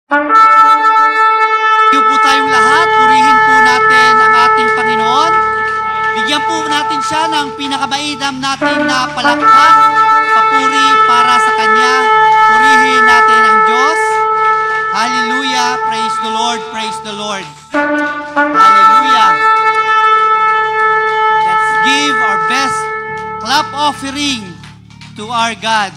Po tayong lahat, purihin po natin ang ating Panginoon. Bigyan po natin siya ng pinakamainam natin na palakpak, papuri para sa Kanya. Purihin natin ang Diyos. Hallelujah! Praise the Lord! Praise the Lord! Hallelujah! Let's give our best clap offering to our God.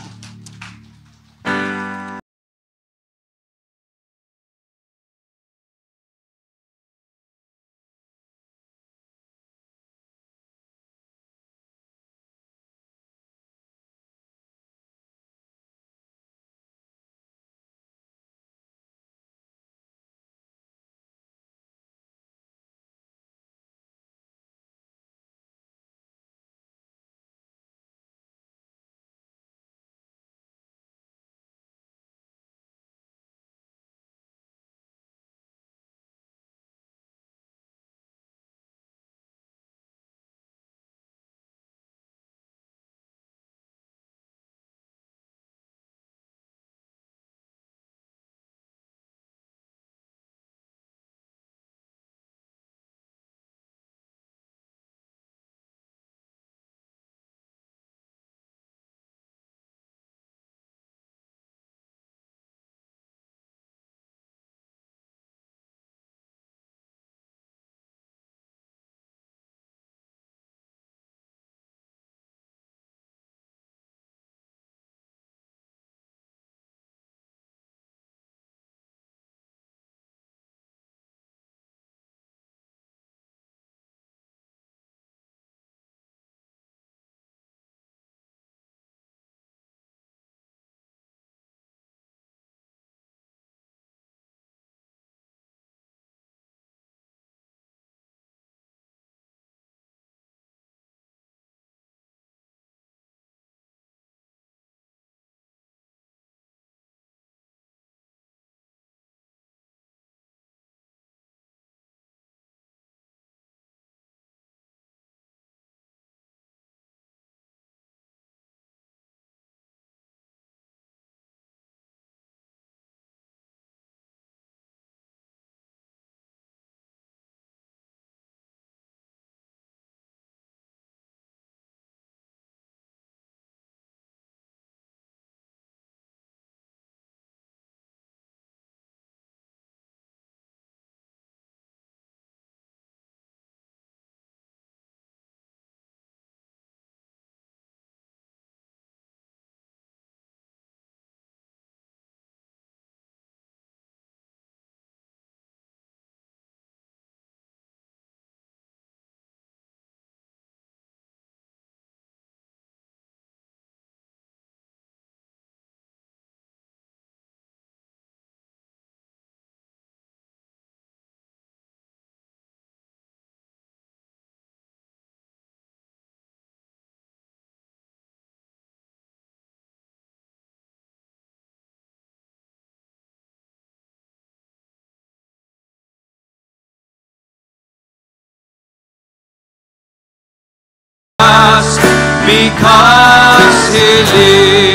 Because He lives.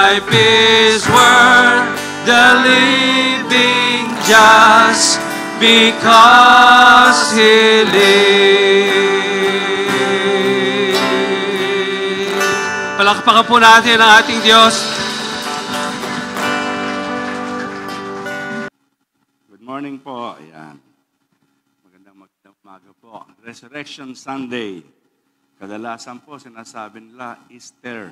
life is worth the living just because He lives. Palakpakan po natin ang ating Diyos. Good morning po. Ayan. Magandang umaga po. Resurrection Sunday. Kadalasan po sinasabi nila Easter.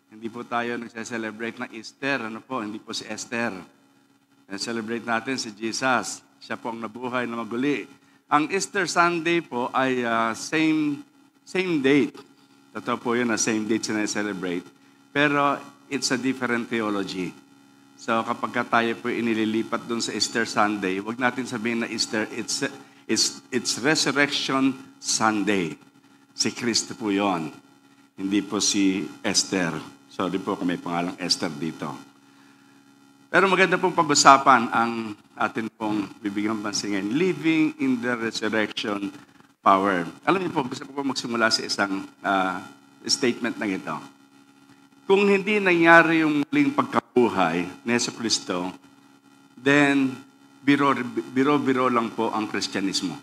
Hindi po tayo nagse-celebrate ng Easter. Ano po? Hindi po si Esther. Celebrate natin si Jesus. Siya po ang nabuhay na maguli. Ang Easter Sunday po ay same date. Totoo po yun na same date sina-celebrate. Pero it's a different theology. So kapag tayo po inililipat doon sa Easter Sunday, wag natin sabihin na Easter, it's Resurrection Sunday. Si Kristo po yon. Hindi po si Esther. Sorry po kung may pangalang Esther dito. Pero maganda pong pag-usapan ang atin pong bibigyan pansingin. Living in the Resurrection Power. Alam niyo po, gusto ko po magsimula sa isang statement na ito. Kung hindi nangyari yung muling pagkabuhay ni Jesucristo, then biro-biro lang po ang Kristyanismo.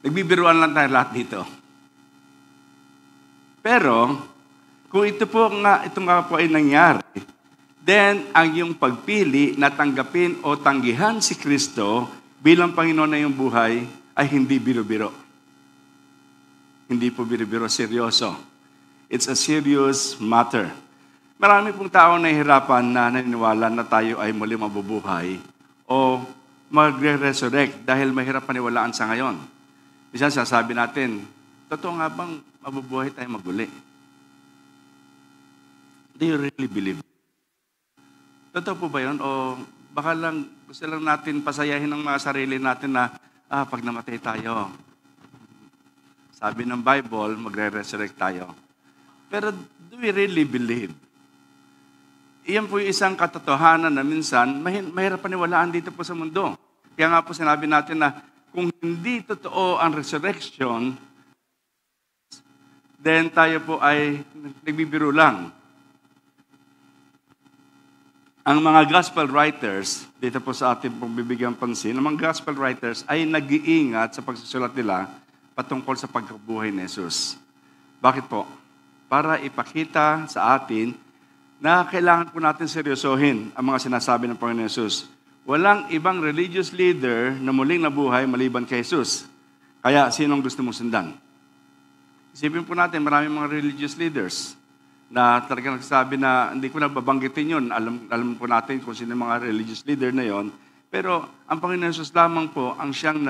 Nagbibiruan lang tayo lahat dito. Pero, kung ito nga po ay nangyari, then ang iyong pagpili na tanggapin o tanggihan si Kristo bilang Panginoon na iyong buhay ay hindi biro-biro. Hindi po biro-biro, seryoso. It's a serious matter. Marami pong tao nahihirapan na naniniwala na tayo ay muli mabubuhay o magre-resurrect dahil mahirap paniwalaan sa ngayon. Isa sasabi natin, totoo nga bang mabubuhay tayo maguli? Do you really believe? Totoo po ba yun? O baka lang gusto lang natin pasayahin ng mga sarili natin na pag namatay tayo, sabi ng Bible, magre-resurrect tayo. Pero do we really believe? Iyan po yung isang katotohanan na minsan, mahirap paniwalaan dito po sa mundo. Kaya nga po sinabi natin na kung hindi totoo ang resurrection, then tayo po ay nagbibiro lang. Ang mga gospel writers, dito po sa ating pong bibigyan pansin, ang mga gospel writers ay nag-iingat sa pagsusulat nila patungkol sa pagkabuhay ni Jesus. Bakit po? Para ipakita sa atin na kailangan po natin seryosohin ang mga sinasabi ng Panginoon Jesus. Walang ibang religious leader na muling nabuhay maliban kay Jesus. Kaya, sinong gusto mong sundan? Isipin po natin, maraming mga religious leaders na talagang nagsasabi na hindi ko na babanggitin yun. Alam po natin kung sino yung mga religious leader na yon. Pero ang Panginoon Jesus lamang po ang siyang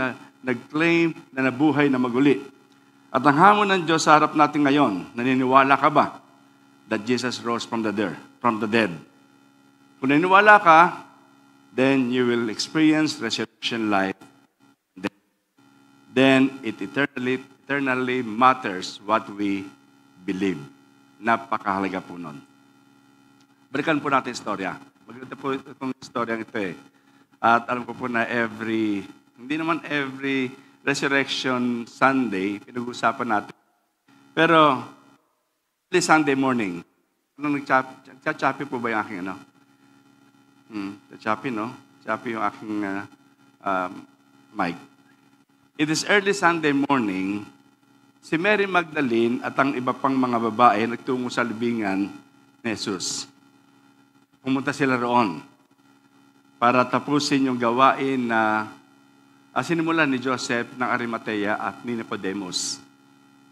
nag-claim na nabuhay na maguli. At ang hamon ng Diyos sa harap natin ngayon, naniniwala ka ba that Jesus rose from the dead? Kung naniniwala ka, then you will experience resurrection life. Then it eternally matters what we believe. Napakahalaga po nun. Balikan po natin istorya. Maganda po itong istorya ito eh. At alam ko po na hindi naman every Resurrection Sunday, pinag-usapan natin. Pero, early Sunday morning, nag-choppy po ba yung aking choppy, no? Choppy yung aking mic. It is early Sunday morning, si Mary Magdalene at ang iba pang mga babae nagtungo sa libingan ni Jesus. Pumunta sila roon para tapusin yung gawain na sinimulan ni Joseph ng Arimatea at ni Nicodemus.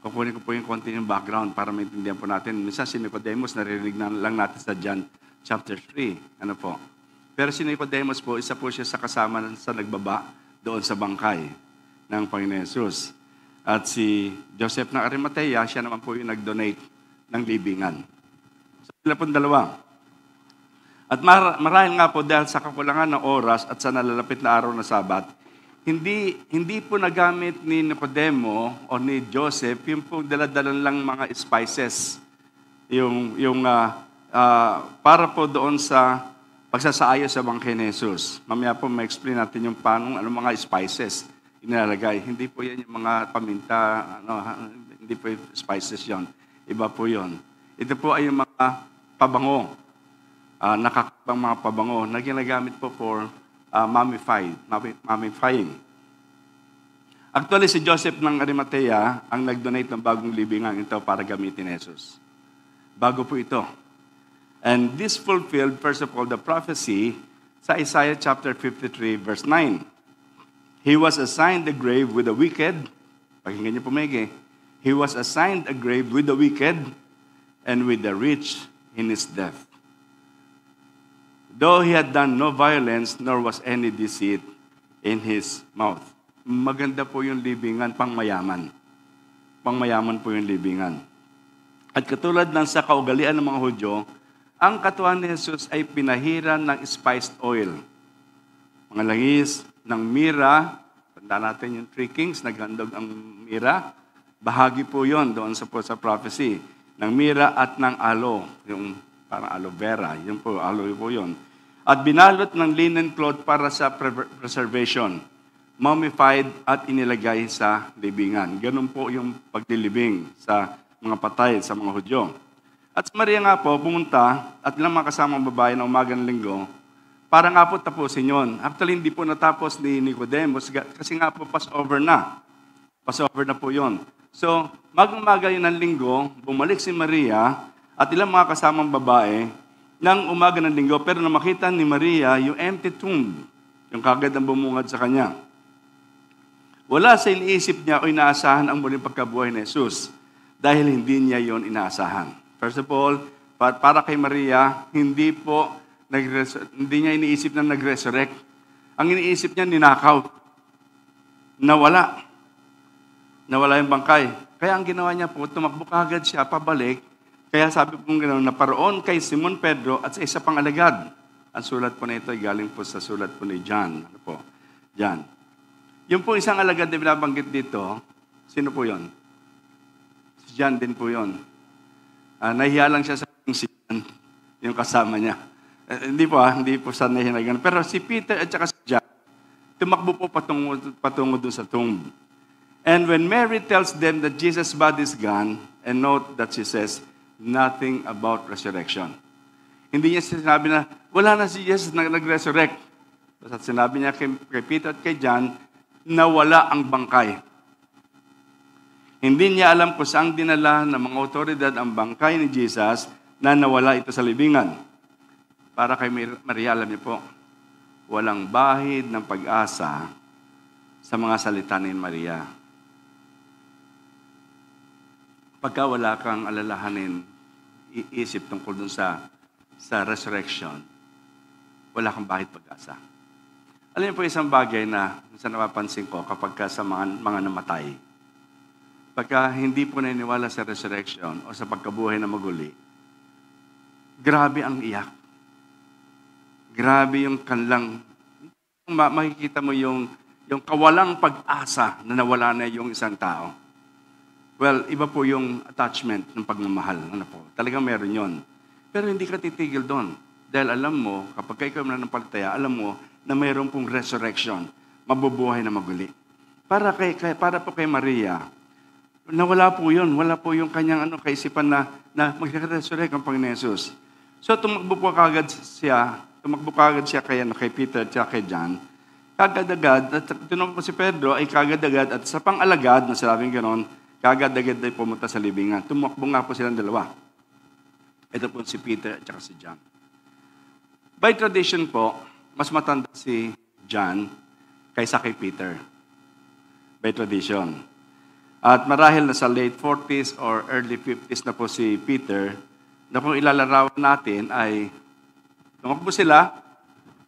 Kukunin ko po yung konti yung background para maintindihan po natin. Minsan si Nicodemus, naririnig na lang natin sa John chapter 3. Ano po? Pero si Nicodemus po, isa po siya sa kasama sa nagbaba doon sa bangkay ng Panginoon Jesus. At si Joseph ng Arimatea, siya naman po yung nag-donate ng libingan. So, sila pong dalawa. At marahil nga po dahil sa kakulangan ng oras at sa nalalapit na araw na Sabat, hindi po nagamit ni Nicodemo o ni Joseph yung po daladalan lang mga spices. Para po doon sa pagsasaayo sa bangkay ni Jesus. Mamaya po ma-explain natin yung paano mga spices inilalagay. Hindi po yan yung mga paminta, hindi po yung spices yon. Iba po yon. Ito po ay yung mga pabango. nakakabang mga pabango na ginagamit po for mummifying. Actually, si Joseph ng Arimathea ang nag-donate ng bagong libingan ito para gamitin ni Jesus. Bago po ito. And this fulfilled, first of all, the prophecy sa Isaiah chapter 53, verse 9. He was assigned a grave with the wicked. Pakinggan niyo po maigi. He was assigned a grave with the wicked and with the rich in his death. Though he had done no violence, nor was any deceit in his mouth. Maganda po yung libingan, pangmayaman. Pangmayaman po yung libingan. At katulad ng sa kaugalian ng mga Hudyo, ang katawan ni Jesus ay pinahiran ng spiced oil. Mga langis ng mira, tanda natin yung 3 kings, naghandog ang mira. Bahagi po yon doon sa prophecy. Ng mira at ng aloe, yung parang aloe vera, yun po, aloe po yun. At binalot ng linen cloth para sa preservation. Mummified at inilagay sa libingan. Ganun po yung paglilibing sa mga patay, sa mga Hudyo. At si Maria nga po, pumunta at ilang mga kasamang babae na umaga ng linggo, para nga po tapusin yun. Actually, hindi po natapos ni Nicodemus kasi nga po Passover na. Passover na po yun. So, mag-umaga yun ng linggo, bumalik si Maria at ilang mga kasamang babae ng umaga ng linggo, pero na makita ni Maria yung empty tomb, yung kagad ang bumungad sa kanya. Wala sa iniisip niya o inaasahan ang muling pagkabuhay ni Jesus dahil hindi niya yon inaasahan. First of all, para kay Maria, hindi niya iniisip na nag-resurrect. Ang iniisip niya, ninakaw. Nawala yung bangkay. Kaya ang ginawa niya po, tumakbo kagad siya, pabalik. Kaya sabi po gano'n, naparoon kay Simon Pedro at sa isa pang alagad. Ang sulat po na ito ay galing po sa sulat po ni John. Ano po? John. Yung po isang alagad na binabanggit dito, sino po yon? Si John din po yon. Nahiya lang siya sa si John, yung kasama niya. Hindi po sa nahiya. Pero si Peter at saka si John, tumakbo po patungo doon sa tomb. And when Mary tells them that Jesus' body is gone, and note that she says nothing about resurrection. Hindi niya sinabi na, wala na si Jesus na nag-resurrect. Basta sinabi niya kay Peter at kay John, na wala ang bangkay. Hindi niya alam kung saan dinala ng mga otoridad ang bangkay ni Jesus na nawala ito sa libingan. Para kay Maria, alam niyo po, walang bahid ng pag-asa sa mga salita ni Maria. Pagka wala kang alalahanin, iisip tungkol dun sa resurrection, wala kang bahid pag-asa. Alam niyo po isang bagay na sa napapansin ko kapag sa mga namatay. Pagka hindi po naniniwala sa resurrection o sa pagkabuhay na maguli, grabe ang iyak. Grabe yung kanlang, makikita mo yung kawalang pag-asa na nawala na yung isang tao. Well, iba po yung attachment ng pagmamahal. Ano po? Talagang meron yon. Pero hindi ka titigil doon. Dahil alam mo, kapag ikaw nananampalataya, alam mo na mayroon pong resurrection, mabubuhay na maguli. Para po kay Maria, nawala po yun. Wala po yung kanyang kaisipan na mag-resurrect ang Panginoon Jesus. So tumakbo kagad siya kay Peter at kay John. Kagad-agad, at tinawag po si Pedro ay kagad-agad at sa pang-alagad, na sinabing gano'n, kagad-agad ay pumunta sa libingan. Tumakbo nga po silang dalawa. Ito po si Peter at si John. By tradition po, mas matanda si John kaysa kay Peter. By tradition. At marahil na sa late 40s or early 50s na po si Peter, na kung ilalarawan natin ay tumakbo sila,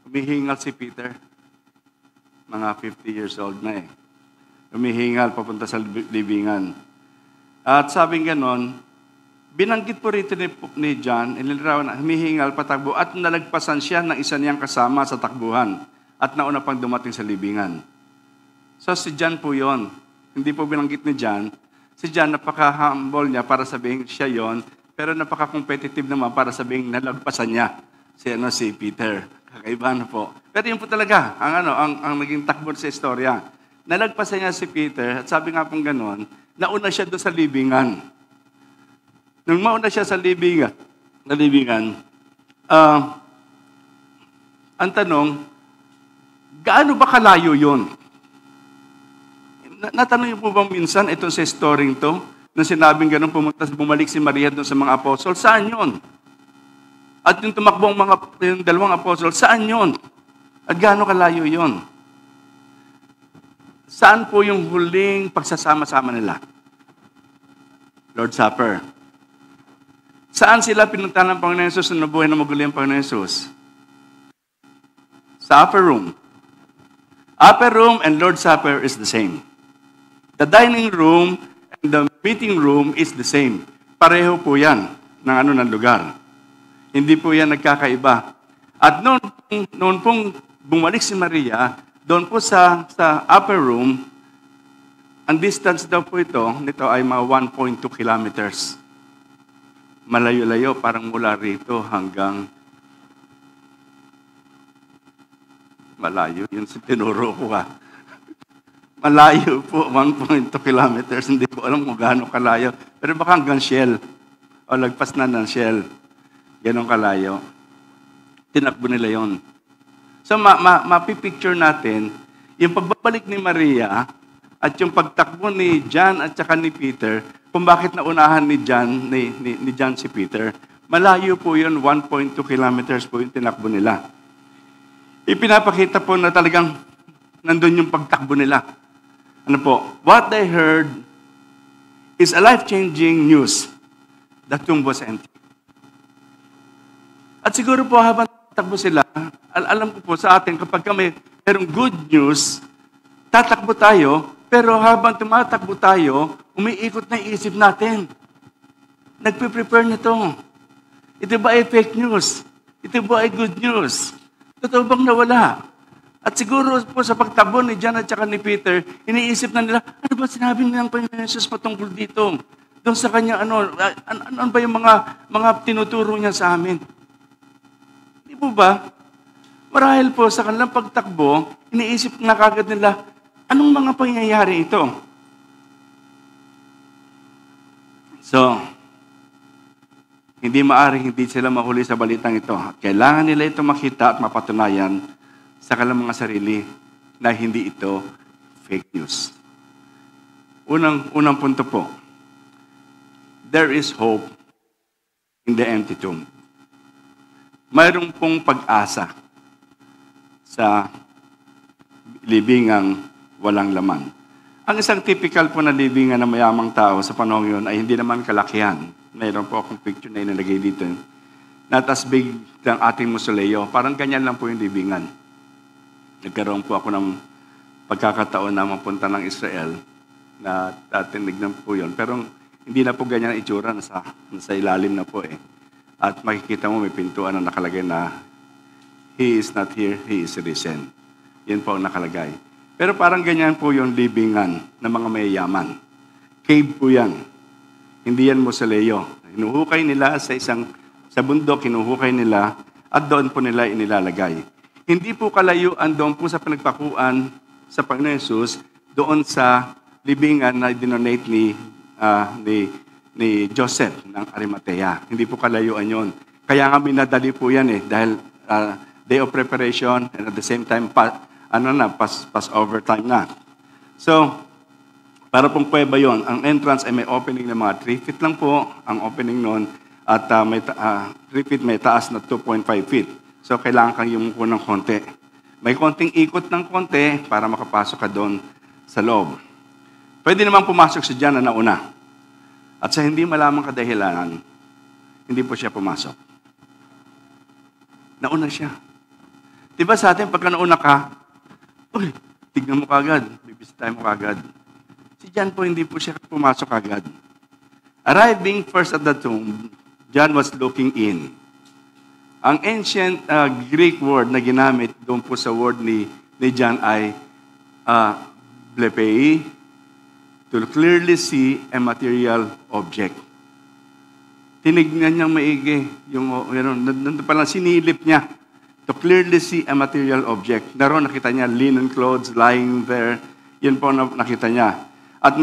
humihingal si Peter. Mga 50 years old na eh. Humihingal papunta sa libingan. At sabing ganon, binanggit po rito ni John, ilalarawan na humihingal, patakbo, at nalagpasan siya ng isa niyang kasama sa takbuhan at nauna pang dumating sa libingan. So si John po yon. Hindi po binanggit ni John. Si John, napaka-humble niya para sabihin siya yon, pero napaka-competitive naman para sabihin nalagpasan niya si Peter. Kakaiba na po. Pero yun po talaga, ang naging takbo sa istorya. Nalagpasan niya si Peter, at sabi nga pong ganon, nauna siya doon sa libingan. Nung mauna siya sa libingan, Ang tanong, gaano ba kalayo yun? Natanong niyo po ba minsan itong sa storying to, nang sinabing ganun, bumalik si Maria doon sa mga apostol, saan yun? At yung tumakbo yung dalawang apostol, saan yun? At gaano kalayo yun? Saan po yung huling pagsasama-sama nila? Lord's Supper. Saan sila pinunta ng Panginoon Jesus na nabuhay na magulo yung Panginoon Jesus? Sa upper room. Upper room and Lord's Supper is the same. The dining room and the meeting room is the same. Pareho po yan ng lugar. Hindi po yan nagkakaiba. At noon pong bumalik si Maria, doon po sa upper room, ang distance daw po nito ay mga 1.2 kilometers. Malayo-layo, parang mula rito hanggang malayo. Yun si tinuro ko Malayo po, 1.2 kilometers. Hindi ko alam kung gaano kalayo. Pero baka hanggang Shell. O lagpas na ng Shell. Ganong kalayo. Tinakbo nila yon. So, mapipicture natin, yung pagbabalik ni Maria at yung pagtakbo ni John at saka ni Peter, kung bakit naunahan ni John si Peter, malayo po yun, 1.2 kilometers po yung tinakbo nila. Ipinapakita po na talagang nandun yung pagtakbo nila. Ano po? What they heard is a life-changing news. The tomb was empty. At siguro po habang tatakbo sila, alam ko po sa atin, kapag merong good news, tatakbo tayo, pero habang tumatakbo tayo, umiikot na isip natin. Nagpe-prepare nito. Ito ba ay fake news? Ito ba ay good news? Totoo bang nawala? At siguro po sa pagtakbo ni John at saka ni Peter, iniisip na nila, ano ba sinabi ng Panginoon Jesus patungkol dito? Doon sa kanya, ano ba yung mga tinuturo niya sa amin? Di po ba? Marahil po sa kanilang pagtakbo, iniisip na kagad nila, anong mga pangyayari ito? So, hindi maaring hindi sila mahuli sa balitang ito. Kailangan nila ito makita at mapatunayan sa kanilang mga sarili na hindi ito fake news. Unang punto po, there is hope in the empty tomb. Mayroong pong pag-asa sa libingang walang laman. Ang isang typical po na libingan ng mayamang tao sa panahon yun ay hindi naman kalakihan. Mayroon po akong picture na inilagay dito. Not as big ng ating mausoleo. Parang ganyan lang po yung libingan. Nagkaroon po ako ng pagkakataon na mapunta ng Israel na tinignan po yun. Pero hindi na po ganyan ang itsura, nasa ilalim na po At makikita mo may pintuan na nakalagay na He is not here, He is risen. Yan po ang nakalagay. Pero parang ganyan po yung libingan ng mga mayayaman. Cave po yan. Hindi yan mausoleo. Hinuhukay nila sa bundok, hinuhukay nila at doon po nila inilalagay. Hindi po kalayuan doon po sa pinagpakuan sa Panginoon Jesus, doon sa libingan na dinonate ni Joseph ng Arimathea. Hindi po kalayuan yon. Kaya nga minadali po yan dahil day of preparation and at the same time, Passover time na. So, para pong kuweba yon, ang entrance ay may opening ng mga 3 feet lang po, ang opening noon, at 3 feet may taas na 2.5 feet. So, kailangan kang yumuko ng konti. May konting ikot ng konti para makapasok ka doon sa loob. Pwede naman pumasok si John na nauna. At sa hindi malamang kadahilanan, hindi po siya pumasok. Nauna siya. Diba sa atin, pagka nauna ka, uy, tignan mo kagad, bibisitahin mo kagad. Si John po, hindi po siya pumasok kagad. Arriving first at the tomb, John was looking in. Ang ancient Greek word na ginamit doon po sa word ni John ay blepei, to clearly see a material object. Tinignan niyang maigi. Nandun palang sinilip niya to clearly see a material object. Naroon nakita niya linen clothes lying there. Yun po nakita niya. At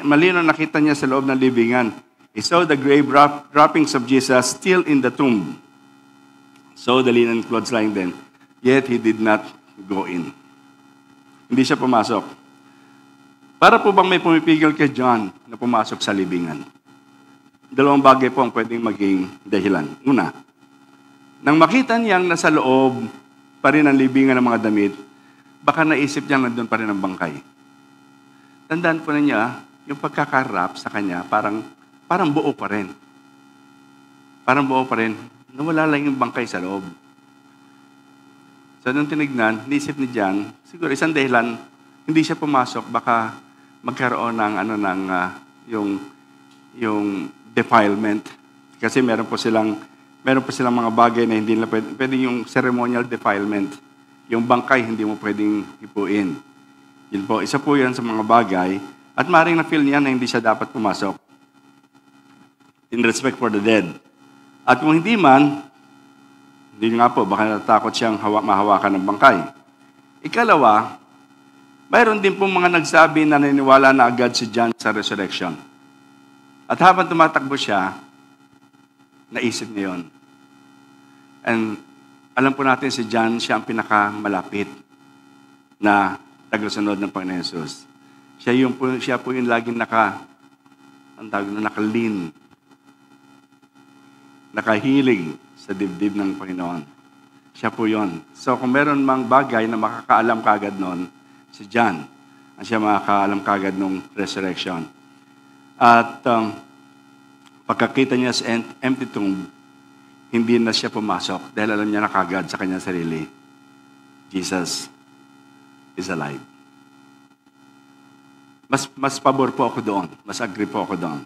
malino nakita niya sa loob ng libingan. He saw the grave wrappings of Jesus still in the tomb. So the linen clothes lying then. yet he did not go in. Hindi siya pumasok. Para po bang may pumipigil kay John na pumasok sa libingan? Dalawang bagay po ang pwedeng maging dahilan. Una, nang makita niyang nasa loob pa rin ang libingan ng mga damit, baka naisip niya nandun pa rin ang bangkay. Tandaan po niya, yung pagkakarap sa kanya, parang buo pa rin. Parang buo pa rin. Nawala lang yung bangkay sa loob. So, nung tinignan, nisip ni John, siguro isang dahilan, hindi siya pumasok, baka magkaroon ng, yung defilement. Kasi meron po silang mga bagay na hindi nila pwede yung ceremonial defilement. Yung bangkay, hindi mo pwedeng ipuin. Yun po, isa po yan sa mga bagay, at maring na-feel niya na hindi siya dapat pumasok. In respect for the dead. At kung hindi man, hindi nga po, baka natakot siyang mahawakan ng bangkay. Ikalawa, mayroon din pong mga nagsabi na naniniwala na agad si John sa resurrection. At habang tumatakbo siya, naisip niya yun. And alam po natin si John, siya ang pinakamalapit na tagasunod ng Panginoon Jesus. Siya po yung laging nakalin, nakahilig sa dibdib ng Panginoon. Siya po yun. So kung meron mang bagay na makakaalam kagad noon, si John, ang siya makakaalam kagad nung resurrection. At pagkakita niya sa empty tomb, hindi na siya pumasok dahil alam niya na kagad sa kanyang sarili, Jesus is alive. Mas pabor po ako doon. Mas agree po ako doon.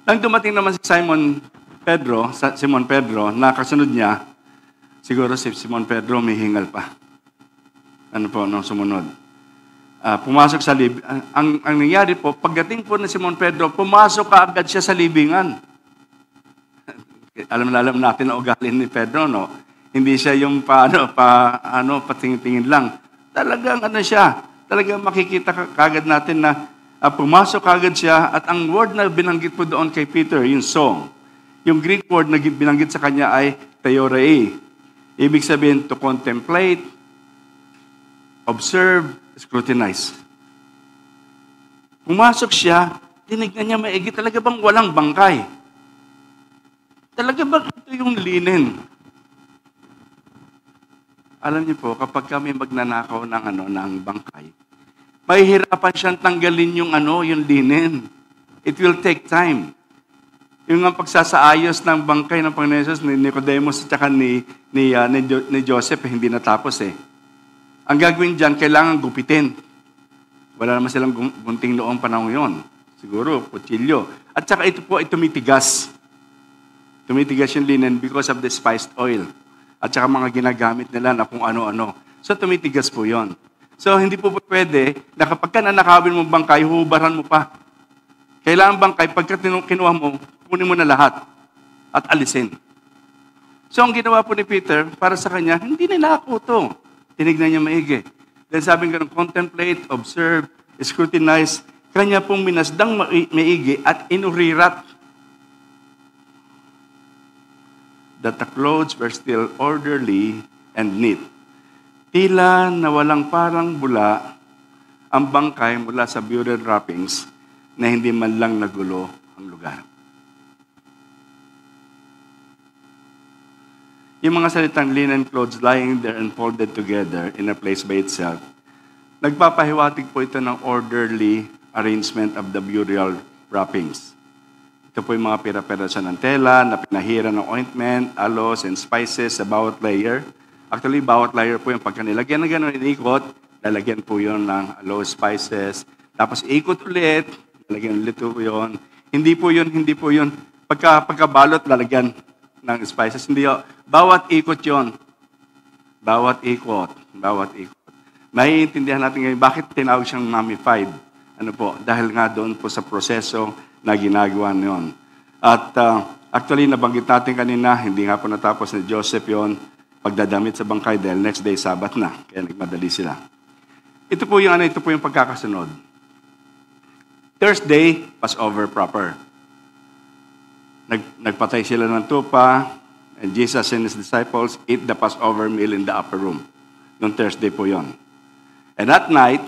Nang dumating naman si Simon Pedro, na kasunod niya, siguro si Simon Pedro may hingal pa. Ano po, nung sumunod. Pumasok sa libingan. Ang nangyari po, pagdating po ng Simon Pedro, pumasok kaagad siya sa libingan. Alam natin ang ugali ni Pedro, no? Hindi siya yung patingin-tingin lang. Talagang talagang makikita kagad natin na pumasok kagad siya at ang word na binanggit po doon kay Peter, yung song. Yung Greek word na binanggit sa kanya ay theorei. Ibig sabihin, to contemplate, observe, scrutinize. Pumasok siya, tinignan niya maigi, talaga bang walang bangkay? Talaga bang ito yung linen? Alam niyo po, kapag kami magnanakaw ng bangkay, mahihirapan siyang tanggalin yung linen. It will take time. Yung ang pagsasaayos ng bangkay ng Panginoon Jesus ni Nicodemus at saka ni Joseph, hindi natapos eh. Ang gagawin dyan, kailangan gupitin. Wala naman silang gunting noong panahon yun. Siguro, kutsilyo. At saka ito po ay tumitigas. Tumitigas yung linen because of the spiced oil. At saka mga ginagamit nila na kung ano-ano. So, tumitigas po yon. So, hindi po pwede na kapag ka nanakawin mo bangkay, hubaran mo pa. Kailangan bangkay, pagka kinuha mo, kunin mo na lahat at alisin. So, ang ginawa po ni Peter, para sa kanya, hindi nilako to. Tinignan niya maigi. Then sabi nga, contemplate, observe, scrutinize, kanya pong minasdang maigi at inurirat that the clothes were still orderly and neat. Tila na walang parang bula ang bangkay mula sa burial wrappings na hindi man lang nagulo ang lugar. Yung mga salitang linen clothes lying there and folded together in a place by itself, nagpapahiwatig po ito ng orderly arrangement of the burial wrappings. Ito po yung mga pira-pirasan ng tela na pinahira ng ointment, aloes, and spices sa bawat layer. Actually, bawat layer po yung pagka nilagyan na gano'n, inikot, lalagyan po yun ng aloes, spices. Tapos ikot ulit, lalagyan ulit po yun. Hindi po yun. Pagkabalot, lalagyan ng spices. Hindi yun. Bawat ikot yun. Bawat ikot. Maiintindihan natin ngayon, bakit tinawag siyang mummified? Ano po? Dahil nga doon po sa proseso na ginagawa niyon. At actually, nabanggit natin kanina, hindi nga po natapos ni Joseph yon pagdadamit sa bangkay dahil next day, Sabat na. Kaya nagmadali sila. Ito po yung pagkakasunod. Thursday, Passover proper. Nagpatay sila ng tupa, And Jesus and His disciples ate the Passover meal in the upper room. Noong Thursday po yon. And at night,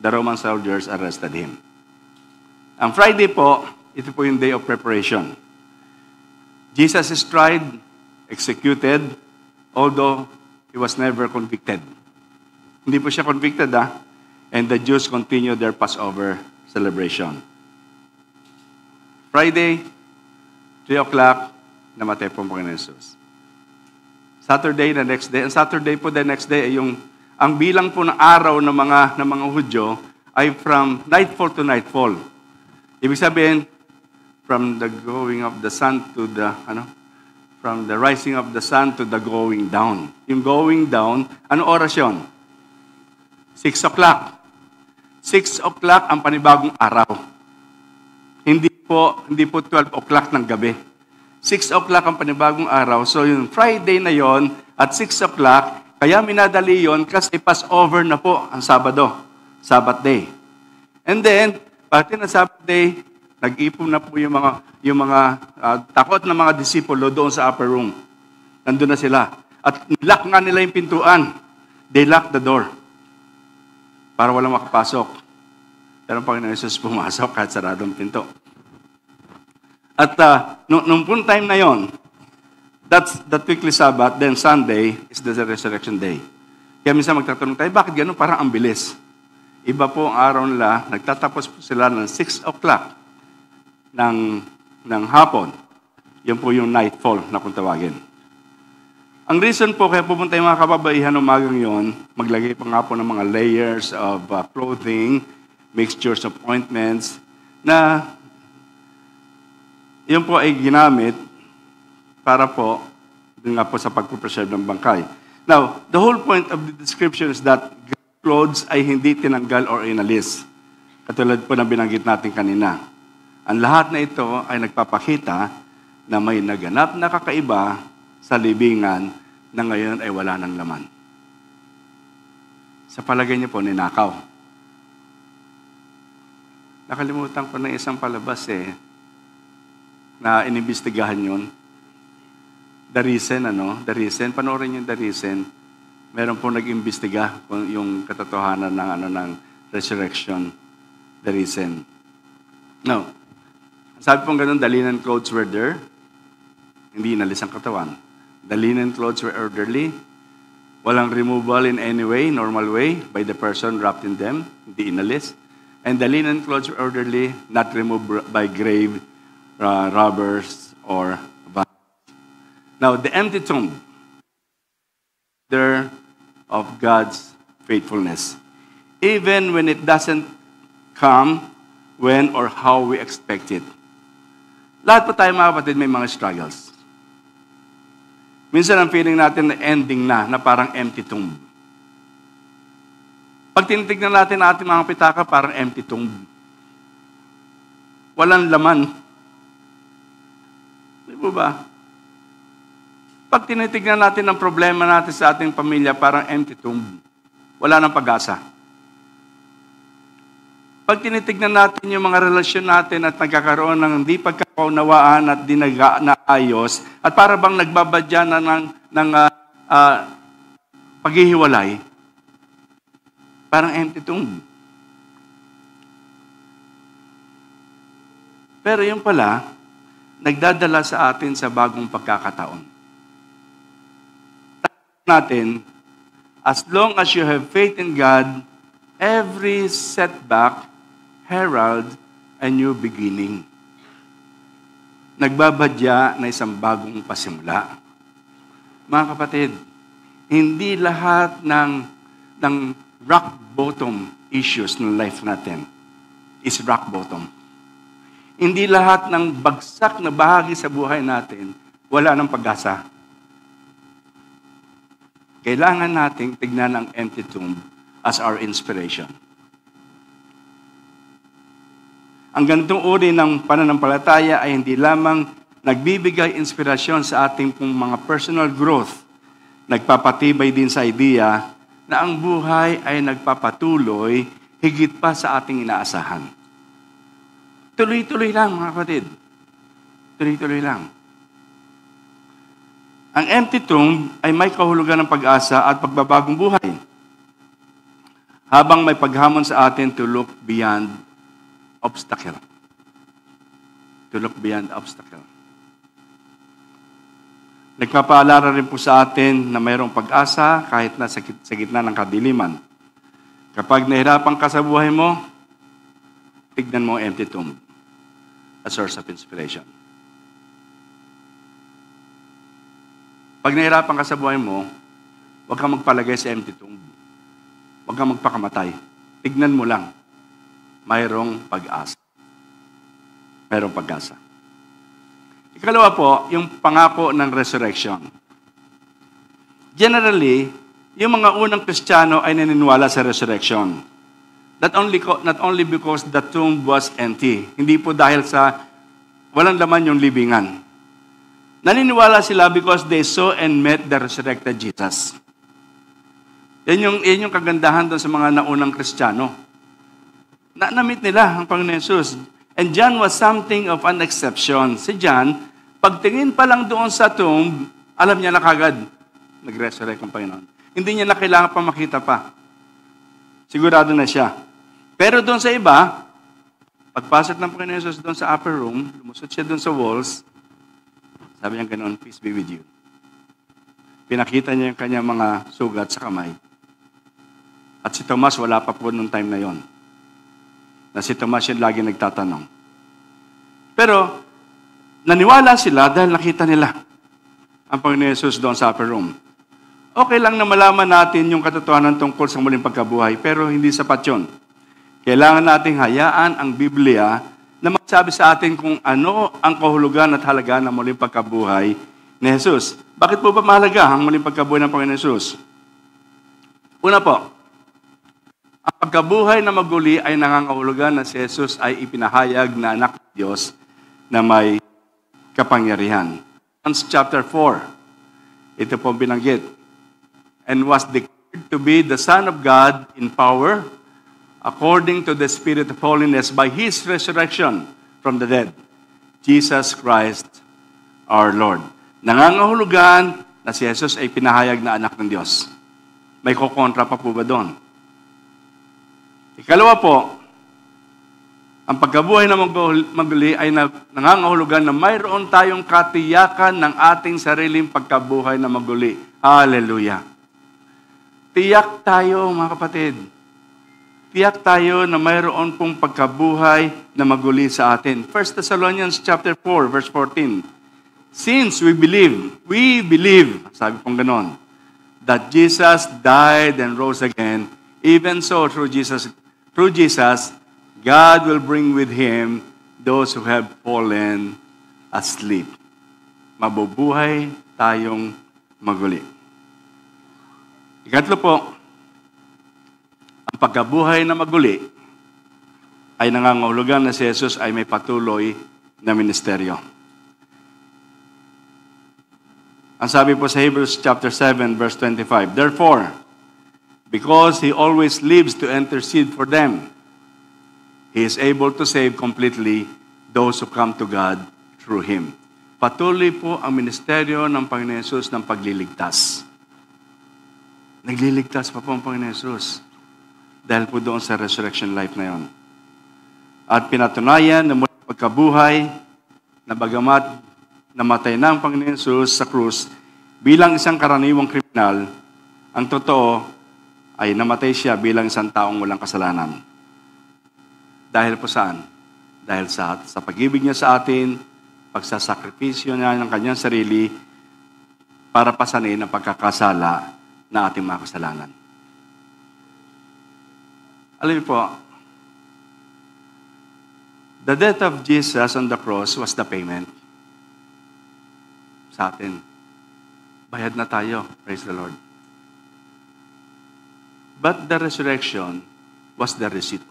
the Roman soldiers arrested Him. Ang Friday po, ito po yung day of preparation. Jesus is tried, executed, although He was never convicted. Hindi po siya convicted, And the Jews continued their Passover celebration. Friday, 3 o'clock, namatay po ang Panginoon Jesus. Saturday, the next day. And Saturday po, the next day, ang bilang po ng araw ng mga Hudyo ay from nightfall to nightfall. Ibig sabihin, from the going of the sun to from the rising of the sun to the going down. Yung going down, ano oras yun? 6 o'clock. 6 o'clock ang panibagong araw. Hindi po 12 o'clock ng gabi. 6 o'clock ang panibagong araw. So yung Friday na yon at 6 o'clock, kaya minadali yon kasi Passover na po ang Sabado. Sabbath day. And then, pati na Sabbath day, nag-ipon na po yung mga takot na mga disipulo doon sa upper room. Nandun na sila. At nilock nga nila yung pintuan. They locked the door. Para walang makapasok. Pero ang Panginoon Jesus pumasok kahit saradong pinto. At nung time na yon, that's the weekly Sabbath, then Sunday is the resurrection day. Kaya minsan magtatanong tayo, bakit gano'n? Parang ang bilis. Iba po ang araw nila, nagtatapos po sila ng 6 o'clock ng hapon. Yan po yung nightfall na kung tawagin. Ang reason po kaya pupunta yung mga kababaihan umagang yon, maglagay pa nga po ng mga layers of clothing, mixtures of ointments, na yun po ay ginamit para po, dun nga po sa pagpupreserve ng bangkay. Now, the whole point of the description is that clothes ay hindi tinanggal or inalis. Katulad po na binanggit natin kanina. Ang lahat na ito ay nagpapakita na may naganap na kakaiba sa libingan na ngayon ay wala ng laman. Sa palagay niyo po, ninakaw. Nakalimutan ko na isang palabas na inimbestigahan yun. The Reason. Panoorin yung The Reason. Meron po nag-imbestiga kung yung katotohanan ng resurrection. The Reason. Now, sabi pong ganun, the linen clothes were there. Hindi inalis ang katawan. The linen clothes were orderly. Walang removal in any way, normal way, by the person wrapped in them. Hindi inalis. And the linen clothes were orderly, not removed by grave robbers or vandals. Now, the empty tomb, there of God's faithfulness. Even when it doesn't come when or how we expect it. Lahat po tayo mga kapatid may mga struggles. Minsan ang feeling natin na ending na parang empty tomb. Pag tinitignan natin ang ating mga pitaka, parang empty tomb. Walang laman. Di ba? Pag tinitignan natin ang problema natin sa ating pamilya, parang empty tomb. Wala nang pag-asa. Pag tinitignan natin yung mga relasyon natin at nagkakaroon ng hindi pagkakaunawaan at di naayos, at para bang nagbabadya na ng paghihiwalay, parang empty tomb. Pero yung pala, nagdadala sa atin sa bagong pagkakataon. Natin, as long as you have faith in God, every setback herald a new beginning. Nagbabadya na isang bagong pasimula. Mga kapatid, hindi lahat ng rock bottom issues ng life natin is rock bottom. Hindi lahat ng bagsak na bahagi sa buhay natin wala ng pag-asa. Kailangan nating tignan ang empty tomb as our inspiration. Ang ganitong uri ng pananampalataya ay hindi lamang nagbibigay inspirasyon sa ating pong mga personal growth, nagpapatibay din sa idea na ang buhay ay nagpapatuloy higit pa sa ating inaasahan. Tuloy-tuloy lang, mga kapatid. Tuloy-tuloy lang. Ang empty tomb ay may kahulugan ng pag-asa at pagbabagong buhay. Habang may paghamon sa atin to look beyond obstacle. To look beyond obstacle. Nagpapaalala rin po sa atin na mayroong pag-asa kahit na sa gitna ng kadiliman. Kapag nahirapan ka sa buhay mo, tignan mo ang empty tomb. A source of inspiration. Pag nahirapan ka sa buhay mo, huwag kang magpalagay sa empty tomb. Huwag kang magpakamatay. Tignan mo lang. Mayroong pag-asa. Mayroong pag-asa. Ikalawa po, yung pangako ng resurrection. Generally, yung mga unang Kristiyano ay naniniwala sa resurrection. Not only because the tomb was empty. Hindi po dahil sa walang laman yung libingan. Naniniwala sila because they saw and met the resurrected Jesus. Yan yung kagandahan doon sa mga naunang Kristiyano. Na-meet nila ang Panginoon Jesus. And John was something of an exception. Si John, pagtingin pa lang doon sa tomb, alam niya na kagad, nag-resurrect ang Panginoon. Hindi niya na kailangan pa makita pa. Sigurado na siya. Pero doon sa iba, pagpasok ng Panginoon Jesus doon sa upper room, lumusot siya doon sa walls, sabi niya ganoon, peace be with you. Pinakita niya yung kanyang mga sugat sa kamay. At si Tomas, wala pa po nung time na yon. Na si Tomas yung lagi nagtatanong. Pero, naniwala sila dahil nakita nila ang Panginoon Jesus doon sa upper room. Okay lang na malaman natin yung katotohanan tungkol sa muling pagkabuhay, pero hindi sapat yun. Kailangan nating hayaan ang Biblia na magsabi sa atin kung ano ang kahulugan at halaga ng muling pagkabuhay ni Jesus. Bakit po ba mahalaga ang muling pagkabuhay ng Panginoon Jesus? Una po, ang pagkabuhay na maguli ay nangangahulugan na si Jesus ay ipinahayag na anak ng Diyos na may kapangyarihan. John chapter 4, ito po binanggit. And was declared to be the Son of God in power, according to the Spirit of holiness, by His resurrection from the dead, Jesus Christ our Lord. Nangangahulugan na si Jesus ay pinahayag na anak ng Diyos. May kukontra pa po ba doon? Ikalawa po, ang pagkabuhay na maguli ay nangangahulugan na mayroon tayong katiyakan ng ating sariling pagkabuhay na maguli. Hallelujah! Tiyak tayo, mga kapatid. Tiyak tayo na mayroon pong pagkabuhay na maguli sa atin. 1 Thessalonians chapter 4, verse 14. Since we believe, sabi pong ganon, that Jesus died and rose again, even so through Jesus, God will bring with Him those who have fallen asleep. Mabubuhay tayong maguli. Ikatlo po, ang pagkabuhay na maguli ay nangangahulugan na si Jesus ay may patuloy na ministeryo. Ang sabi po sa Hebrews chapter 7, verse 25, therefore, because He always lives to intercede for them, He is able to save completely those who come to God through Him. Patuloy po ang ministeryo ng Panginoon Jesus ng pagliligtas. Nagliligtas pa po ang Panginoon Jesus dahil po doon sa resurrection life na yon. At pinatunayan na mula pagkabuhay na bagamat namatay na ang Panginoon Jesus sa krus bilang isang karaniwang kriminal, ang totoo ay namatay siya bilang isang taong walang kasalanan. Dahil po saan? Dahil sa pag-ibig niya sa atin, pagsasakripisyo niya ng kanyang sarili para pasanin ang pagkakasala na ating mga kasalanan. Alam niyo po, the death of Jesus on the cross was the payment sa atin. Bayad na tayo. Praise the Lord. But the resurrection was the receipt.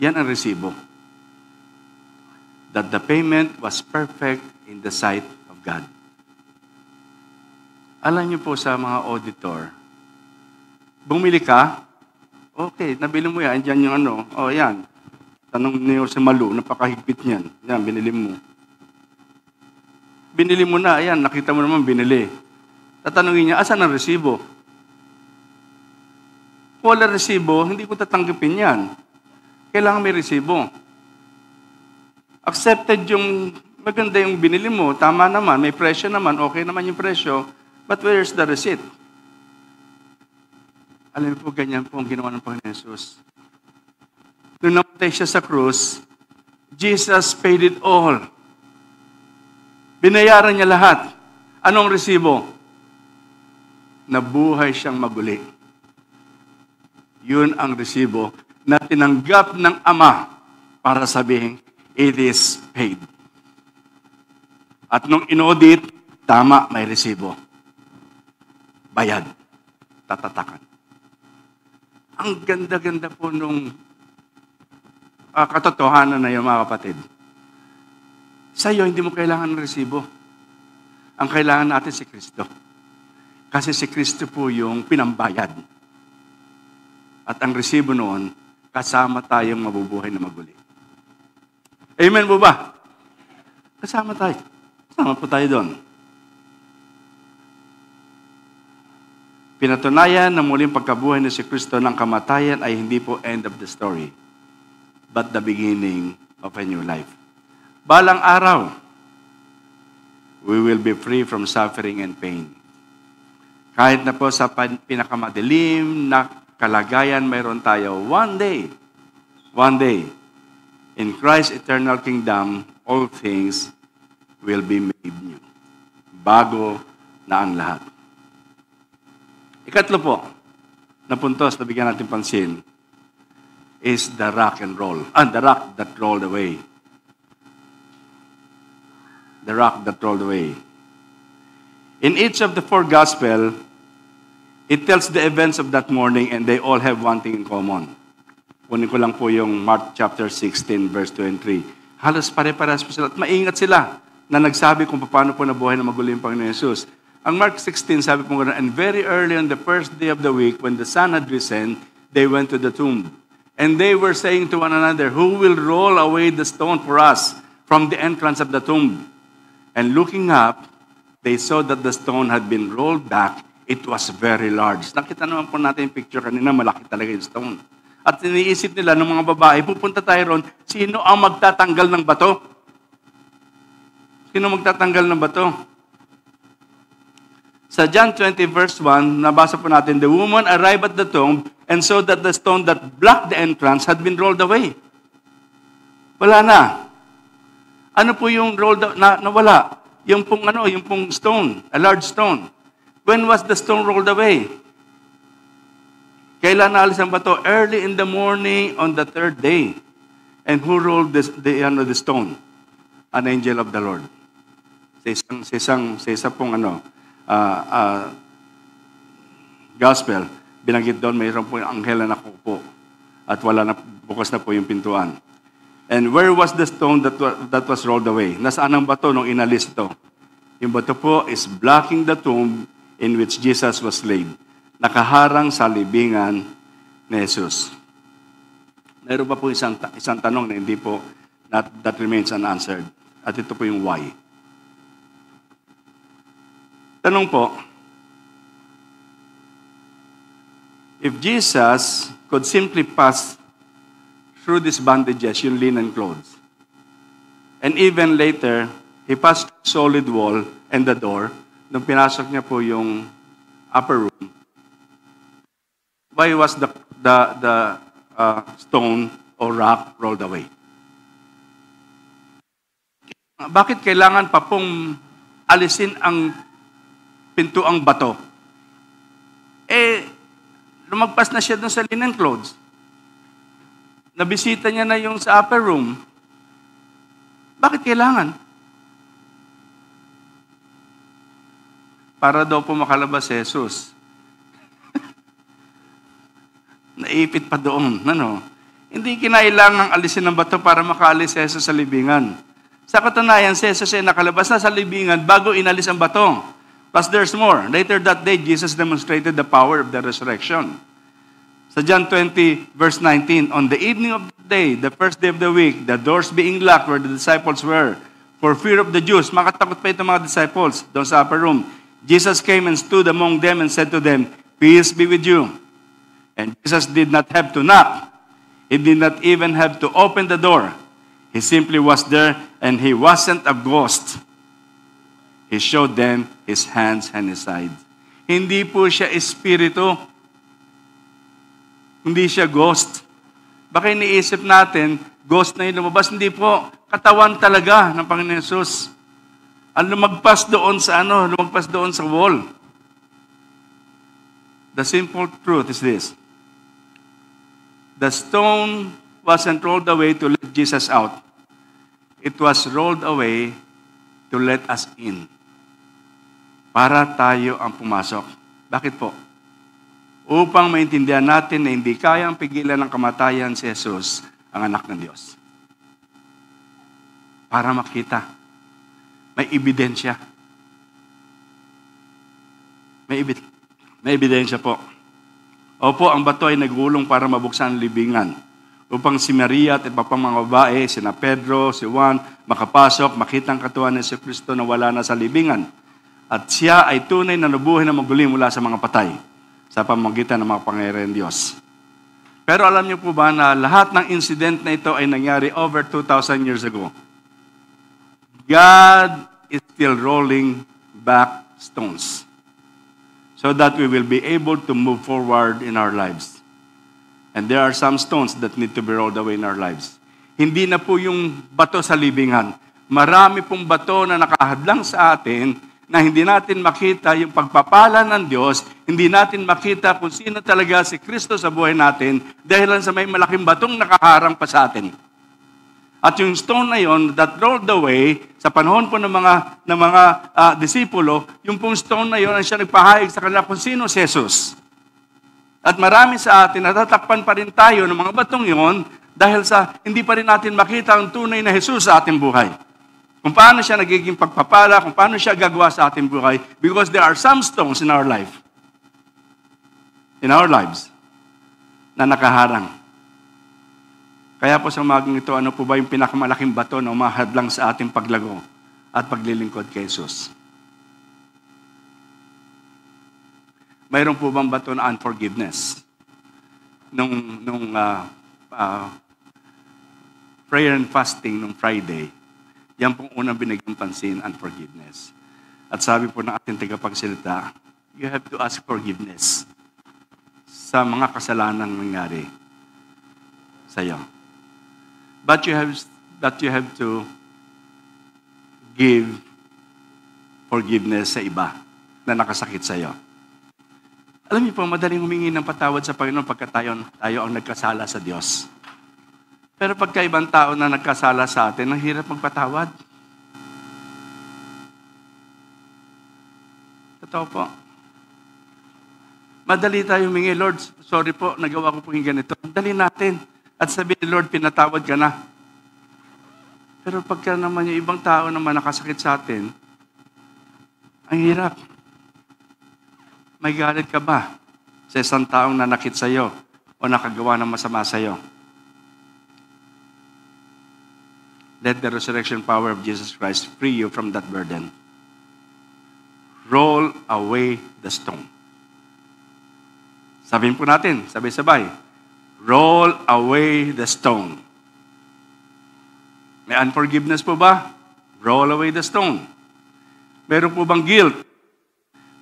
Yan ang resibo. That the payment was perfect in the sight of God. Alam niyo po sa mga auditor, bumili ka, okay, nabili mo yan, dyan yung ano, yan. Tanong niyo si Malu, napakahigpit niyan. Yan, binili mo. binili mo na, ayan, nakita mo naman binili. Tatanungin niya, asan ang resibo? Kung wala resibo, hindi ko tatanggapin yan. Kailangan may resibo. Accepted yung, maganda yung binili mo, tama naman, may presyo naman, okay naman yung presyo, but where's the receipt? Alam mo po, ganyan po ang ginawa ng Panginoon Jesus. Nung namatay siya sa krus, Jesus paid it all. Binayaran niya lahat. Anong resibo? Nabuhay siyang maguli. Yun ang resibo na tinanggap ng Ama para sabihin, it is paid. At nung inaudit, tama, may resibo. Bayad. Tatatakan. Ang ganda-ganda po nung katotohanan na yun, mga kapatid. Sa iyo, hindi mo kailangan ng resibo. Ang kailangan natin si Kristo. Kasi si Kristo po yung pinambayad. At ang resibo noon, kasama tayong mabubuhay na maguli. Amen po ba? Kasama tayo. Kasama po tayo doon. Pinatunayan na muling pagkabuhay ni si Kristo ng kamatayan ay hindi po end of the story, but the beginning of a new life. Balang araw, we will be free from suffering and pain. Kahit na po sa pinakamadilim na kalagayan, mayroon tayo one day, in Christ's eternal kingdom, all things will be made new. Bago na ang lahat. Ikatlo po, na puntos na bigyan natin pansin, is the rock and roll. The rock that rolled away. The rock that rolled away. In each of the four gospel, it tells the events of that morning and they all have one thing in common. Kunin ko lang po yung Mark chapter 16, verse 2 and 3. Halos pare-parehas po sila at maingat sila na nagsabi kung paano po nabuhay na maguli yung Panginoon Jesus. Ang Mark 16, sabi po gano'n, and very early on the first day of the week, when the sun had risen, they went to the tomb. And they were saying to one another, who will roll away the stone for us from the entrance of the tomb? And looking up, they saw that the stone had been rolled back. It was very large. Nakita naman po natin yung picture kanina, malaki talaga yung stone. At iniisip nila ng mga babae, pupunta tayo ron, sino ang magtatanggal ng bato? Sino magtatanggal ng bato? Sa John 20 verse 1, nabasa po natin, the woman arrived at the tomb and saw that the stone that blocked the entrance had been rolled away. Wala na. Ano po yung rolled na nawala? Yung pong stone, a large stone. When was the stone rolled away? Kailan naalis ang bato? Early in the morning on the third day. And who rolled the stone? An angel of the Lord. Sa isang pong gospel, binanggit doon, mayroon po yung anghel na nakupo at wala na, bukas na po yung pintuan. And where was the stone that was rolled away? Nasaan ang bato nung inalis ito? Yung bato po is blocking the tomb in which Jesus was laid. Nakaharang sa libingan ni Jesus. Meron pa po isang tanong na hindi po, that remains unanswered. At ito po yung why. Tanong po, if Jesus could simply pass through these bandages, yung linen clothes, and even later, he passed solid wall and the door, nung pinasok niya po yung upper room, why was the stone or rock rolled away? Bakit kailangan pa pong alisin ang pintuang bato? Lumagpas na siya dun sa linen clothes. Nabisita niya na yung sa upper room. Bakit kailangan? Para daw po makalabas si Jesus. Naipit pa doon. Hindi kinailangang alisin ng bato para makaalis si Jesus sa libingan. Sa katunayan, si Jesus ay nakalabas na sa libingan bago inalis ang bato. Plus there's more. Later that day, Jesus demonstrated the power of the resurrection. Sa John 20, verse 19, on the evening of the day, the first day of the week, the doors being locked where the disciples were, For fear of the Jews, makatakot pa itong mga disciples doon sa upper room. Jesus came and stood among them and said to them, "Peace be with you." And Jesus did not have to knock. He did not even have to open the door. He simply was there, and he wasn't a ghost. He showed them his hands and his side. Hindi po siya espiritu. Hindi siya ghost. Baka iniisip natin, ghost na yung lumabas. Hindi po. Katawan talaga ng Panginoon Yesus. Ang lumagpas doon sa lumagpas doon sa wall. The simple truth is this. The stone wasn't rolled away to let Jesus out. It was rolled away to let us in. Para tayo ang pumasok. Bakit po? Upang maintindihan natin na hindi kayang pigilan ng kamatayan si Jesus, ang anak ng Diyos. Para makita. May ebidensya. May ebidensya po. Opo, ang bato ay nagulong para mabuksan ang libingan. Upang si Maria at iba pang mga babae, sina Pedro, si Juan, makapasok, makita ang katawan ni si Kristo na wala na sa libingan. At siya ay tunay na nabuhay na maguli mula sa mga patay sa pamamagitan ng mga pangyarihan ng Diyos. Pero alam niyo po ba na lahat ng incident na ito ay nangyari over 2,000 years ago? God is still rolling back stones so that we will be able to move forward in our lives. And there are some stones that need to be rolled away in our lives. Hindi na po yung bato sa libingan. Marami pong bato na nakahadlang sa atin na hindi natin makita yung pagpapala ng Diyos, hindi natin makita kung sino talaga si Kristo sa buhay natin dahil lang sa may malaking batong nakaharang pa sa atin. At yung stone na yon that rolled away sa panahon po ng mga disipulo, yung pong stone na yon ang siya nagpahayag sa kanila kung sino si Jesus. At marami sa atin, natatakpan pa rin tayo ng mga batong yon dahil sa hindi pa rin natin makita ang tunay na Jesus sa ating buhay. Kung paano siya nagiging pagpapala, kung paano siya gagawa sa ating buhay, because there are some stones in our lives, na nakaharang. Kaya po sa umagang ito, ano po ba yung pinakamalaking bato na umahadlang sa ating paglago at paglilingkod kay Jesus? Mayroon po bang bato na unforgiveness? Nung prayer and fasting nung Friday, yan pong unang binigyang pansin, unforgiveness. At sabi po ng ating tagapagsalita, you have to ask forgiveness sa mga kasalanang nangyari sa iyo. But you have to give forgiveness sa iba na nakasakit sa iyo. Alam niyo po, madaling humingi ng patawad sa Panginoon pagka tayo ang nagkasala sa Diyos. Pero pagka ibang tao na nagkasala sa atin, ang hirap magpatawad. Totoo po. Madali tayo humingi, Lord, sorry po, nagawa ko po yung ganito. Dali natin. At sabihin, Lord, pinatawad ka na. Pero pagka naman yung ibang tao naman nakasakit sa atin, ang hirap. May galit ka ba sa isang taong nanakit sa iyo o nakagawa ng masama sa iyo? Let the resurrection power of Jesus Christ free you from that burden. Roll away the stone. Sabihin po natin, sabay-sabay. Roll away the stone. May unforgiveness po ba? Roll away the stone. Meron po bang guilt?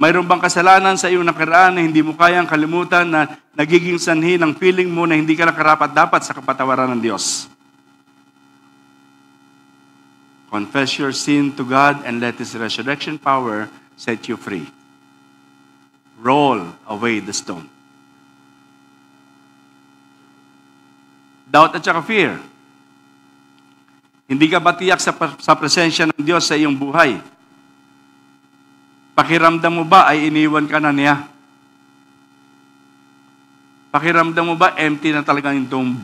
Mayroon bang kasalanan sa iyong nakaraan na hindi mo kayang kalimutan na nagiging sanhi ng feeling mo na hindi ka nakarapat-dapat sa kapatawaran ng Diyos? Confess your sin to God and let His resurrection power set you free. Roll away the stone. Doubt at saka fear. Hindi ka ba tiyak sa presensya ng Diyos sa iyong buhay? Pakiramdam mo ba ay iniwan ka na niya? Pakiramdam mo ba empty na talaga yung tomb?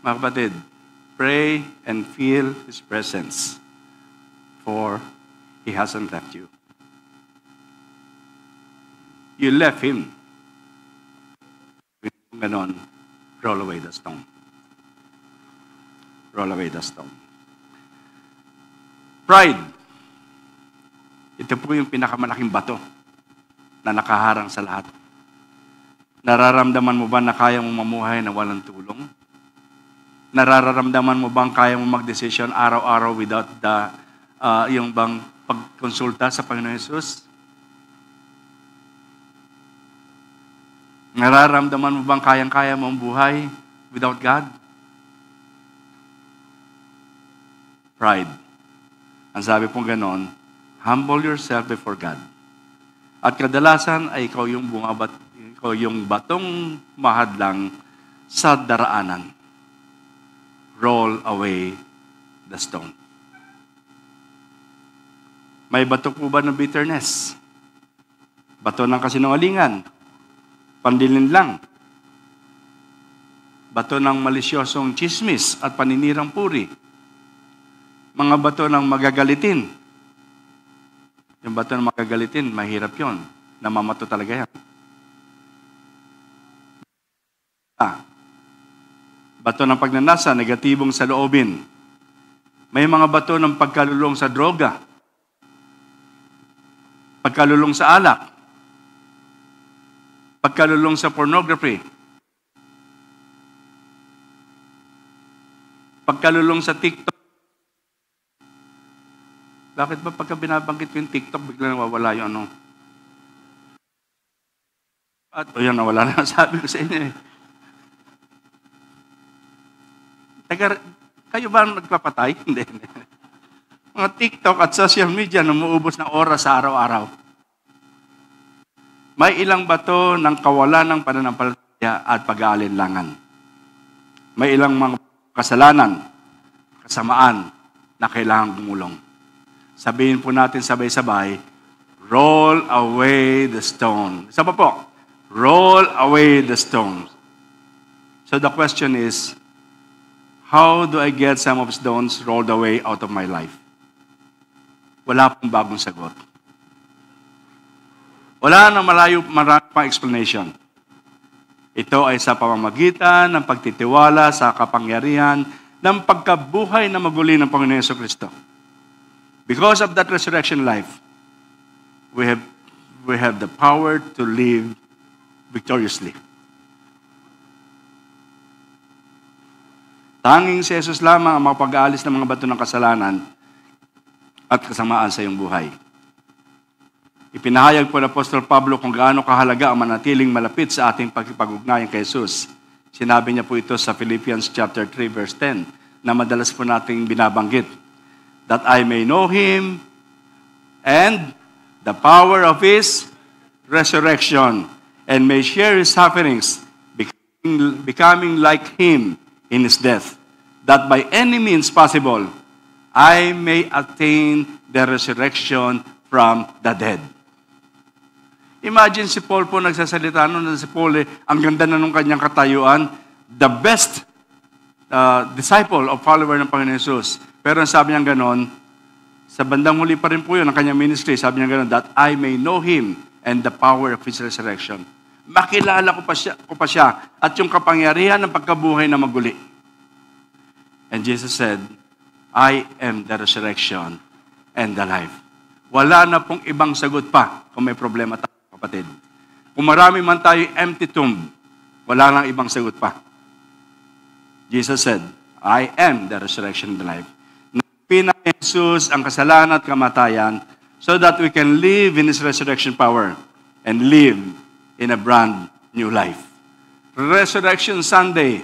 Mga kapatid, pray and feel His presence, for He hasn't left you. You left Him. Ganon, roll away the stone. Roll away the stone. Pride. Ito po yung pinakamalaking bato na nakaharang sa lahat. Nararamdaman mo ba na kaya mong mamuhay na walang tulong? Nararamdaman mo bang kaya mong mag-decision araw-araw without yung bang pagkonsulta sa Panginoon Jesus? Nararamdaman mo bang kayang-kaya mong buhay without God? Pride. Ang sabi pong ganon, humble yourself before God. At kadalasan ay ikaw yung batong mahadlang sa daraanan. Roll away the stone. May bato po ba ng bitterness? Bato ng kasinungalingan? Pandilin lang. Bato ng malisyosong chismis at paninirang puri? Mga bato ng magagalitin? Yung bato ng magagalitin, mahirap yon. Namamato talaga yan. Bato ng pagnanasa, negatibong saloobin. May mga bato ng pagkalulong sa droga, pagkalulong sa alak, pagkalulong sa pornography, pagkalulong sa TikTok. Bakit ba pagka binabanggit ko yung TikTok, bigla nawawala yung ano? At yan, nawala na. Sabi ko sa inyo eh. Teka, kayo ba nagpapatay? Hindi. Mga TikTok at social media na umuubos ng oras sa araw-araw. May ilang bato ng kawalan ng pananampalataya at pag-aalinlangan. May ilang mga kasalanan, kasamaan na kailangang gumulong. Sabihin po natin sabay-sabay, roll away the stone. Isa pa po, roll away the stone. So the question is, how do I get some of stones rolled away out of my life? Wala pong bagong sagot. Wala na marami pang explanation. Ito ay sa pamamagitan ng pagtitiwala sa kapangyarihan ng pagkabuhay na maguli ng Panginoon Jesucristo. Because of that resurrection life, we have the power to live victoriously. Tanging si Jesus lamang ang makapag-aalis ng mga bato ng kasalanan at kasamaan sa iyong buhay. Ipinahayag po ng Apostol Pablo kung gaano kahalaga ang manatiling malapit sa ating pagkipag-ugnayan kay Jesus. Sinabi niya po ito sa Philippians chapter 3 verse 10 na madalas po nating binabanggit. That I may know Him and the power of His resurrection and may share His sufferings, becoming like Him in His death, that by any means possible, I may attain the resurrection from the dead. Imagine si Paul po nagsasalita noon, si Paul ang ganda na nung kanyang katayuan, the best disciple of follower ng Panginoon Jesus. Pero ang sabi niya ganon, sa bandang huli pa rin po yun, ang kanyang ministry, sabi niya ganon, that I may know Him and the power of His resurrection. Makilala ko pa siya at yung kapangyarihan ng pagkabuhay na maguli. And Jesus said, I am the resurrection and the life. Wala na pong ibang sagot pa kung may problema tayo, kapatid. Kung marami man tayo empty tomb, wala nang ibang sagot pa. Jesus said, I am the resurrection and the life. Napina ni Jesus ang kasalanan at kamatayan so that we can live in His resurrection power and live in a brand new life. Resurrection Sunday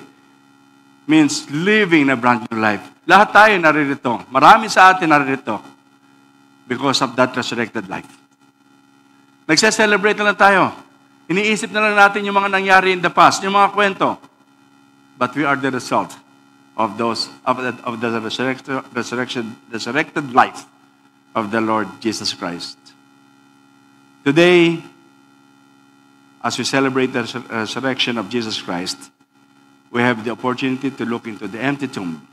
means living in a brand new life. Lahat tayo naririto. Marami sa atin naririto because of that resurrected life. Nagse-celebrate na lang tayo. Iniisip na lang natin yung mga nangyari in the past, yung mga kwento. But we are the result of the resurrected life of the Lord Jesus Christ. Today, as we celebrate the resurrection of Jesus Christ, we have the opportunity to look into the empty tomb.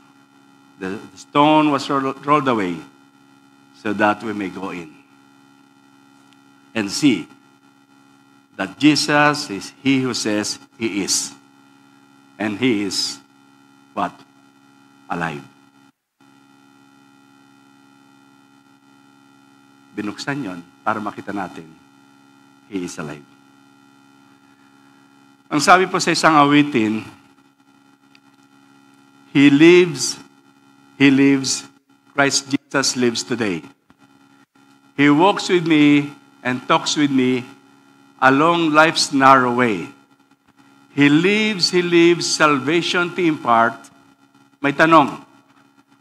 The stone was rolled away so that we may go in and see that Jesus is He who says He is. And He is what? Alive. binuksan yon para makita natin, He is alive. Ang sabi po sa isang awitin, He lives, Christ Jesus lives today. He walks with me and talks with me along life's narrow way. He lives, salvation to impart. May tanong,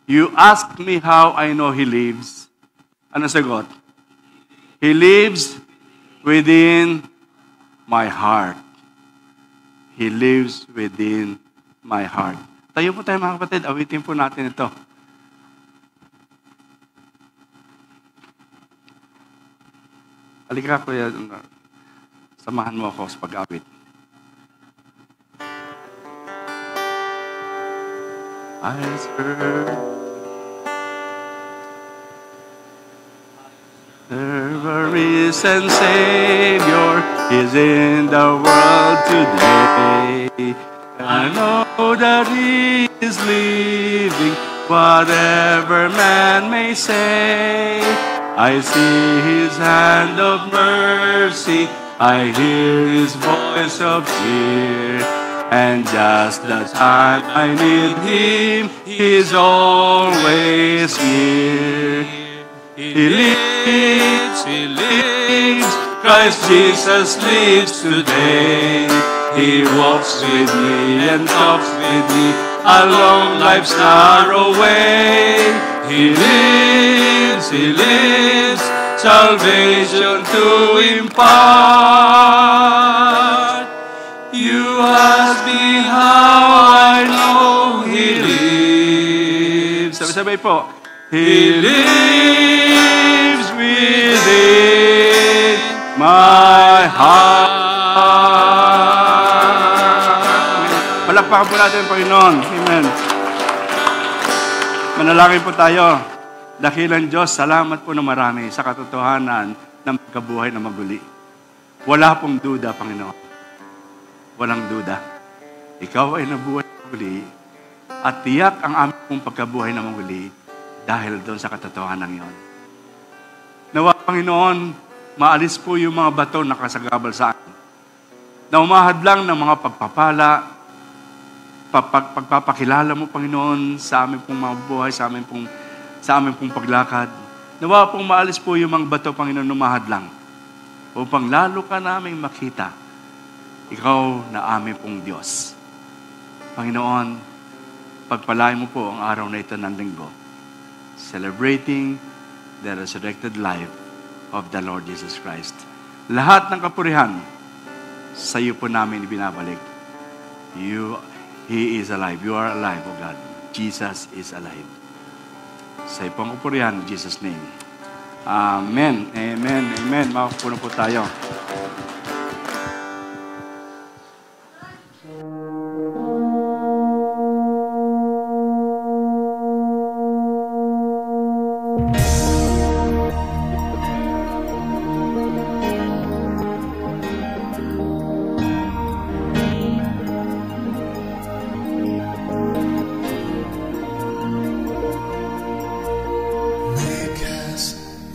you ask me how I know He lives. Ano sagot? He lives within my heart. He lives within my heart. Tayo po tayo mga kapatid, awitin po natin ito. Halika kuya, samahan mo ako sa pag-awit. I serve the risen Savior is in the world today. I know that He is living, whatever man may say. I see His hand of mercy, I hear His voice of cheer. And just the time I need Him, He's always near. He lives, Christ Jesus lives today. He walks with me and talks with me along life's narrow way. He lives, salvation to impart. You ask me how I know He lives. Sabi-sabay po. He lives within my heart. Palakpakan po natin, Panginoon. Amen. Manalangin po tayo. Dakilang Diyos, salamat po na marami sa katotohanan ng pagkabuhay na maguli. Wala pong duda, Panginoon. Walang duda. Ikaw ay nabuhay na maguli at tiyak ang aming pong pagkabuhay na maguli dahil doon sa katotohanan yon. Nawa, Panginoon, maalis po yung mga bato na kasagabal sa akin. Na umahadlang ng mga pagpapala, pagpapakilala mo, Panginoon, sa aming pong mga buhay, sa aming pong paglakad. Nawa pong maalis po yung mga bato, Panginoon, umahadlang upang lalo ka naming makita. Ikaw na aming pong Diyos. Panginoon, pagpalain mo po ang araw na ito ng linggo, celebrating the resurrected life of the Lord Jesus Christ. Lahat ng kapurihan, sa iyo po namin ibinabalik. He is alive. You are alive, O God. Jesus is alive. Sa iyo pong kapurihan, in Jesus' name. Amen. Amen. Amen. Makapuno po tayo.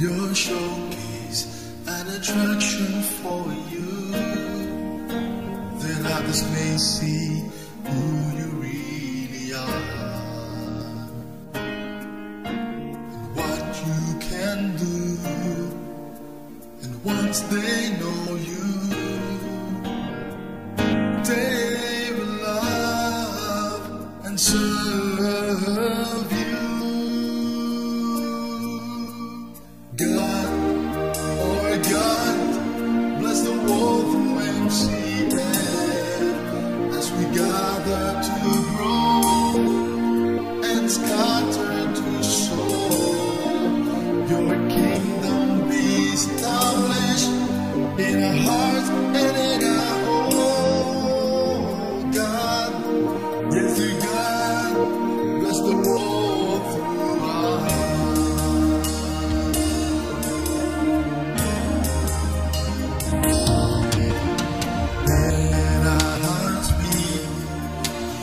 Your showcase an attraction for you, that others may see who you really are, and what you can do, and once they know you, they will love and serve you. God, oh God, bless the world through MCM as we gather to grow and scatter to soar. Your kingdom be established in our hearts and in our home. God, yes, God, bless the world through our hearts.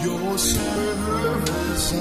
Your service